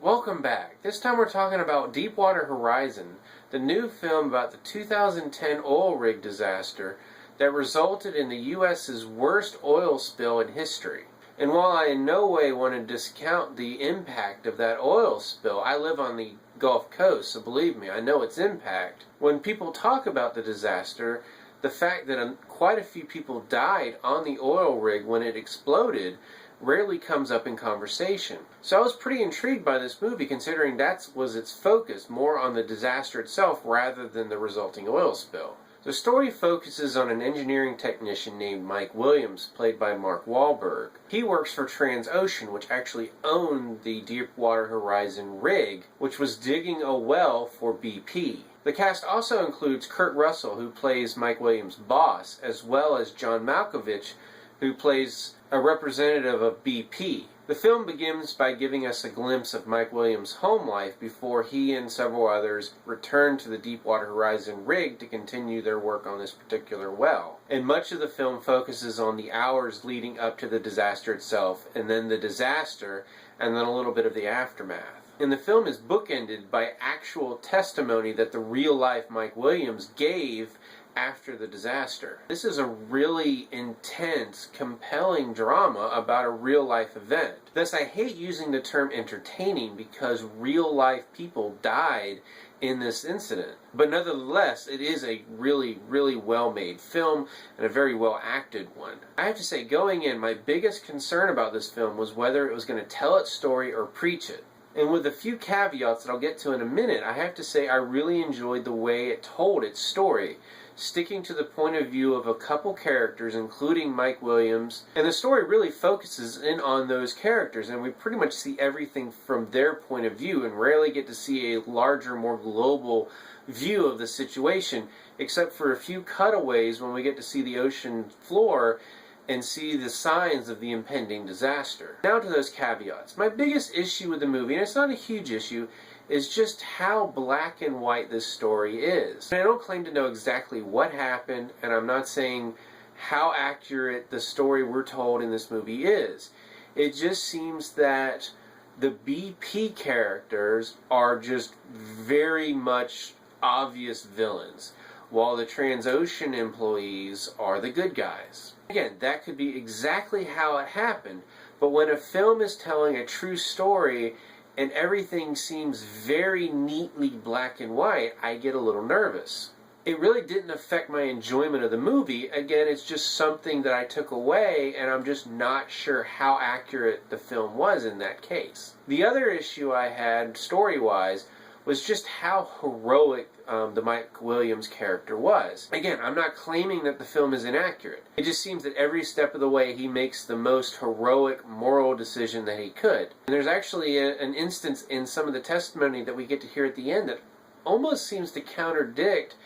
Welcome back. This time we're talking about Deepwater Horizon, the new film about the 2010 oil rig disaster that resulted in the U.S.'s worst oil spill in history. And while I in no way want to discount the impact of that oil spill, I live on the Gulf Coast, so believe me, I know its impact. When people talk about the disaster, the fact that quite a few people died on the oil rig when it exploded rarely comes up in conversation. So I was pretty intrigued by this movie, considering that was its focus, more on the disaster itself rather than the resulting oil spill. The story focuses on an engineering technician named Mike Williams, played by Mark Wahlberg. He works for Transocean, which actually owned the Deepwater Horizon rig, which was digging a well for BP. The cast also includes Kurt Russell, who plays Mike Williams' boss, as well as John Malkovich, who plays a representative of BP. The film begins by giving us a glimpse of Mike Williams' home life before he and several others return to the Deepwater Horizon rig to continue their work on this particular well. And much of the film focuses on the hours leading up to the disaster itself, and then the disaster, and then a little bit of the aftermath. And the film is bookended by actual testimony that the real-life Mike Williams gave after the disaster. This is a really intense, compelling drama about a real-life event. Thus, I hate using the term entertaining because real-life people died in this incident. But nevertheless, it is a really, really well-made film and a very well-acted one. I have to say, going in, my biggest concern about this film was whether it was going to tell its story or preach it. And with a few caveats that I'll get to in a minute, I have to say I really enjoyed the way it told its story, sticking to the point of view of a couple characters, including Mike Williams. And the story really focuses in on those characters, and we pretty much see everything from their point of view and rarely get to see a larger, more global view of the situation, except for a few cutaways when we get to see the ocean floor and see the signs of the impending disaster. Now to those caveats. My biggest issue with the movie, and it's not a huge issue, is just how black and white this story is. And I don't claim to know exactly what happened, and I'm not saying how accurate the story we're told in this movie is. It just seems that the BP characters are just very much obvious villains, while the Transocean employees are the good guys. Again, that could be exactly how it happened, but when a film is telling a true story and everything seems very neatly black and white, I get a little nervous. It really didn't affect my enjoyment of the movie. Again, it's just something that I took away, and I'm just not sure how accurate the film was in that case. The other issue I had, story-wise, was just how heroic the Mike Williams character was. Again, I'm not claiming that the film is inaccurate. It just seems that every step of the way he makes the most heroic moral decision that he could. And there's actually an instance in some of the testimony that we get to hear at the end that almost seems to contradict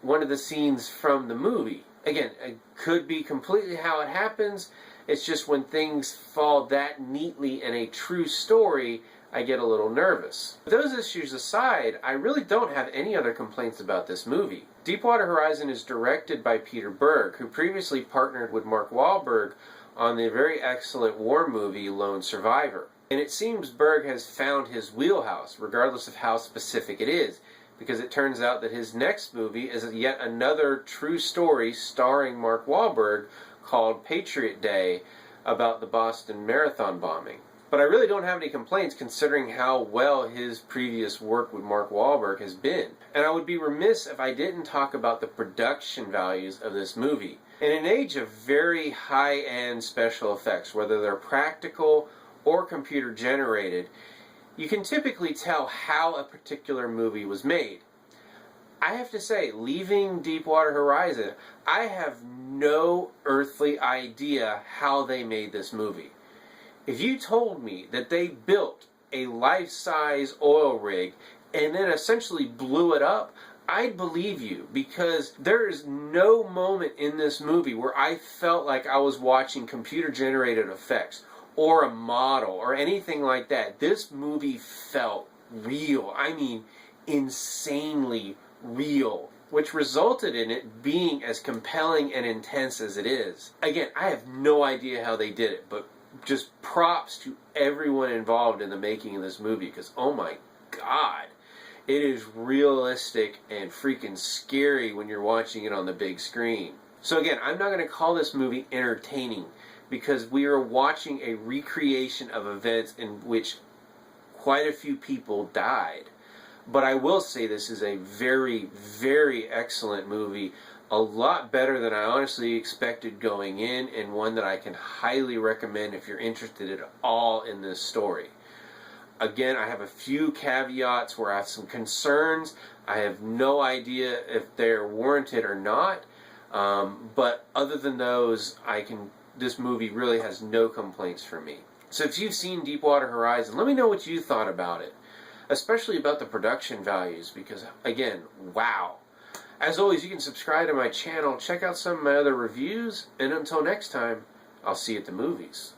one of the scenes from the movie. Again, it could be completely how it happens. It's just when things fall that neatly in a true story, I get a little nervous. With those issues aside, I really don't have any other complaints about this movie. Deepwater Horizon is directed by Peter Berg, who previously partnered with Mark Wahlberg on the very excellent war movie Lone Survivor. And it seems Berg has found his wheelhouse, regardless of how specific it is, because it turns out that his next movie is yet another true story starring Mark Wahlberg called Patriot Day, about the Boston Marathon bombing. But I really don't have any complaints considering how well his previous work with Mark Wahlberg has been. And I would be remiss if I didn't talk about the production values of this movie. In an age of very high-end special effects, whether they're practical or computer-generated, you can typically tell how a particular movie was made. I have to say, leaving Deepwater Horizon, I have no earthly idea how they made this movie. If you told me that they built a life-size oil rig and then essentially blew it up, I'd believe you, because there is no moment in this movie where I felt like I was watching computer-generated effects or a model or anything like that. This movie felt real. I mean, insanely real, which resulted in it being as compelling and intense as it is. Again, I have no idea how they did it, but just props to everyone involved in the making of this movie, because oh my god, it is realistic and freaking scary when you're watching it on the big screen. So again, I'm not going to call this movie entertaining, because we are watching a recreation of events in which quite a few people died. But I will say this is a very, very excellent movie. A lot better than I honestly expected going in, and one that I can highly recommend if you're interested at all in this story. Again, I have a few caveats where I have some concerns. I have no idea if they're warranted or not. But other than those, this movie really has no complaints for me. So if you've seen Deepwater Horizon, let me know what you thought about it. Especially about the production values, because again, wow. As always, you can subscribe to my channel, check out some of my other reviews, and until next time, I'll see you at the movies.